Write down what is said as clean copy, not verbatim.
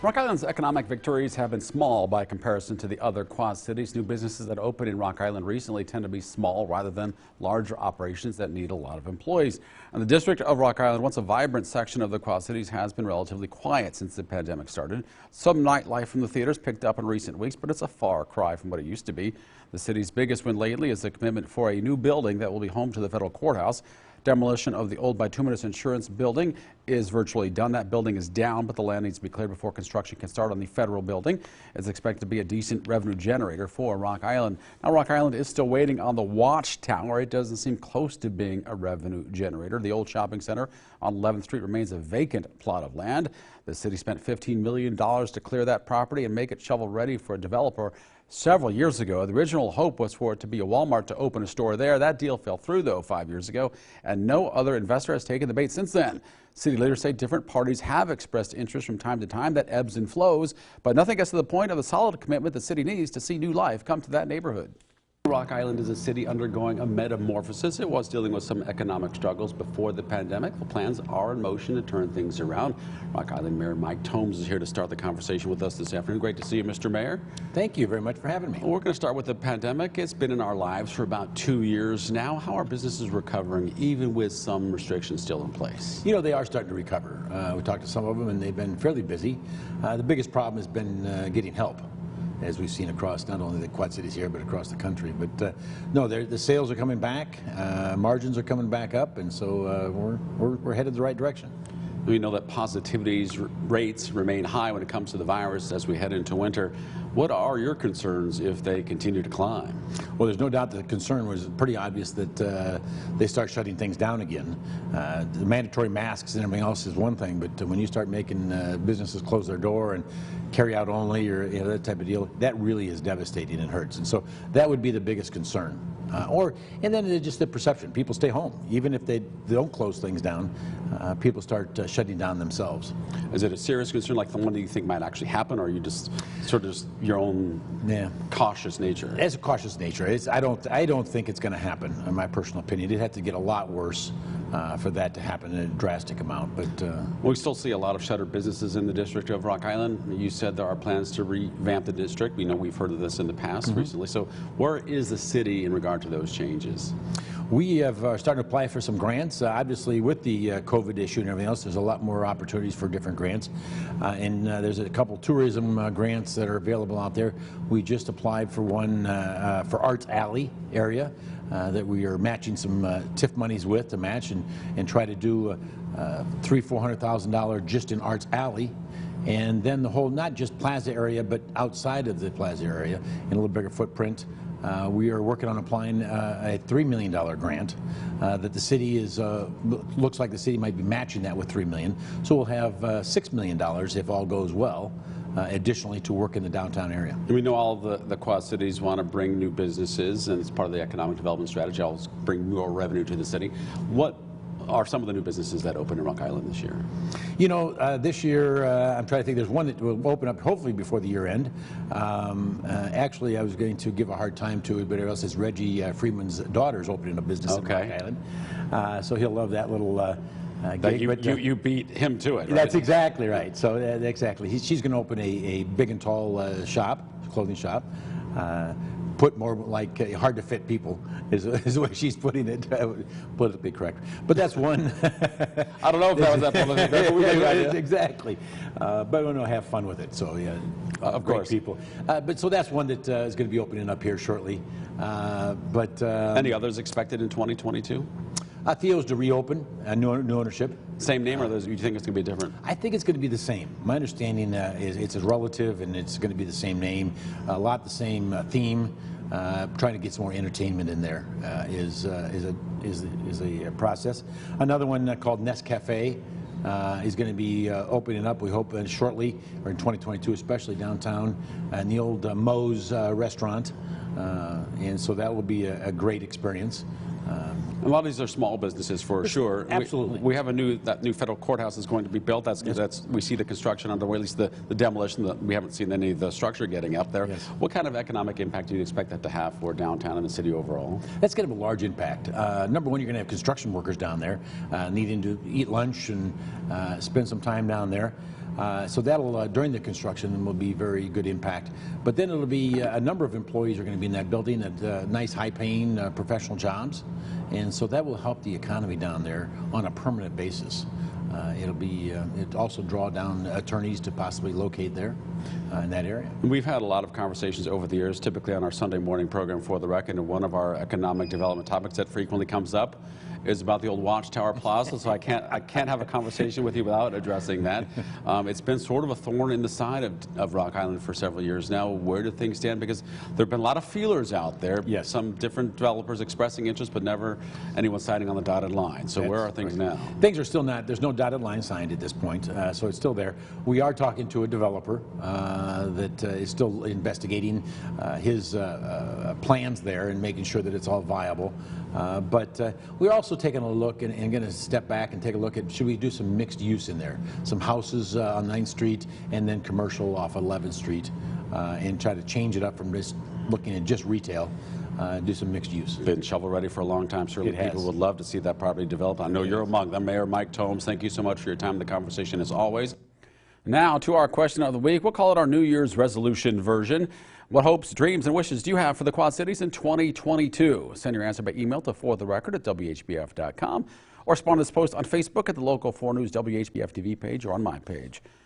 Rock Island's economic victories have been small by comparison to the other Quad Cities. New businesses that opened in Rock Island recently tend to be small rather than larger operations that need a lot of employees. And the district of Rock Island, once a vibrant section of the Quad Cities, has been relatively quiet since the pandemic started. Some nightlife from the theaters picked up in recent weeks, but it's a far cry from what it used to be. The city's biggest win lately is the commitment for a new building that will be home to the federal courthouse. Demolition of the old bituminous insurance building is virtually done. That building is down, but the land needs to be cleared before construction can start on the federal building. It's expected to be a decent revenue generator for Rock Island. Now, Rock Island is still waiting on the Watchtower. It doesn't seem close to being a revenue generator. The old shopping center on 11th Street remains a vacant plot of land. The city spent $15 million to clear that property and make it shovel ready for a developer several years ago. The original hope was for it to be a Walmart to open a store there. That deal fell through, though, 5 years ago, and no other investor has taken the bait since then. City leaders say different parties have expressed interest from time to time. That ebbs and flows, but nothing gets to the point of the solid commitment the city needs to see new life come to that neighborhood. Rock Island is a city undergoing a metamorphosis. It was dealing with some economic struggles before the pandemic. The plans are in motion to turn things around. Rock Island Mayor Mike Tomes is here to start the conversation with us this afternoon. Great to see you, Mr. Mayor. Thank you very much for having me. Well, we're going to start with the pandemic. It's been in our lives for about 2 years now. How are businesses recovering, even with some restrictions still in place? You know, they are starting to recover. We talked to some of them, and they've been fairly busy. The biggest problem has been getting help, as we've seen across not only the Quad Cities here, but across the country. But no, the sales are coming back, margins are coming back up, and so we're headed the right direction. We know that positivity rates remain high when it comes to the virus as we head into winter. What are your concerns if they continue to climb? Well, there's no doubt that the concern was pretty obvious that they start shutting things down again. The mandatory masks and everything else is one thing, but when you start making businesses close their door and carry out only or that type of deal, that really is devastating and hurts. And so that would be the biggest concern. And then just the perception. People stay home. Even if they don't close things down, people start shutting down themselves. Is it a serious concern like the one that you think might actually happen, or are you just sort of just your own cautious nature? It's a cautious nature. I don't think it's going to happen, in my personal opinion. It'd have to get a lot worse for that to happen in a drastic amount. But we still see a lot of shuttered businesses in the district of Rock Island. You said there are plans to revamp the district. We know we've heard of this in the past recently. So where is the city in regard to those changes? We have started to apply for some grants. Obviously, with the COVID issue and everything else, there's a lot more opportunities for different grants. And there's a couple tourism grants that are available out there. We just applied for one for Arts Alley area that we are matching some TIF monies with to match and try to do $300,000-400,000 just in Arts Alley. And then the whole, not just plaza area, but outside of the plaza area in a little bigger footprint. We are working on applying a $3 million grant that the city is, looks like the city might be matching that with $3 million. So we'll have $6 million if all goes well, additionally to work in the downtown area. We know all the Quad Cities want to bring new businesses, and it's part of the economic development strategy. I'll bring more revenue to the city. What are some of the new businesses that open in Rock Island this year? You know, this year, I'm trying to think, there's one that will open up hopefully before the year end. Actually, I was going to give a hard time to it, but it else is Reggie Freeman's daughter's opening a business in Rock Island. So he'll love that little gig. You beat him to it, right? That's exactly right. So exactly. She's going to open a big and tall shop, clothing shop. Put more like hard to fit people is the way she's putting it, politically correct. But that's one. I don't know if that was that politically. Exactly. But we're going to have fun with it. So yeah, of course, people. But so that's one that is going to be opening up here shortly. Any others expected in 2022? Theo's to reopen, new ownership. Same name, or do you think it's going to be different? I think it's going to be the same. My understanding is it's a relative, and it's going to be the same name, a lot the same theme. Trying to get some more entertainment in there is a process. Another one called Nest Cafe is going to be opening up, we hope, shortly, or in 2022, especially downtown, in the old Moe's restaurant. And so that will be a great experience. A lot of these are small businesses for sure. Absolutely. We have that new federal courthouse is going to be built. We see the construction underway, at least the demolition. We haven't seen any of the structure getting up there. Yes. What kind of economic impact do you expect that to have for downtown and the city overall? That's going to have a large impact. Number one, you're going to have construction workers down there needing to eat lunch and spend some time down there. So that'll, during the construction, will be very good impact. But then it'll be a number of employees are going to be in that building at nice, high-paying professional jobs. And so that will help the economy down there on a permanent basis. It'll also draw down attorneys to possibly locate there in that area. We've had a lot of conversations over the years, typically on our Sunday morning program For the Record, and one of our economic development topics that frequently comes up is about the old Watchtower Plaza, so I can't have a conversation with you without addressing that. It's been sort of a thorn in the side of Rock Island for several years now. Where do things stand? Because there have been a lot of feelers out there. Yes. Some different developers expressing interest, but never anyone signing on the dotted line. So where are things now? Things are still not, there's no dotted line signed at this point, so it's still there. We are talking to a developer that is still investigating his plans there and making sure that it's all viable. But we're also taking a look and going to step back and take a look at, should we do some mixed use in there? Some houses on 9th Street and then commercial off 11th Street and try to change it up from just looking at just retail. Do some mixed use. Been shovel ready for a long time. Certainly people would love to see that property developed. I know you're among them. Mayor Mike Tomes, thank you so much for your time and the conversation as always. Now to our question of the week. We'll call it our New Year's resolution version. What hopes, dreams, and wishes do you have for the Quad Cities in 2022? Send your answer by email to fortherecord@whbf.com or respond to this post on Facebook at the local 4 News WHBF TV page or on my page.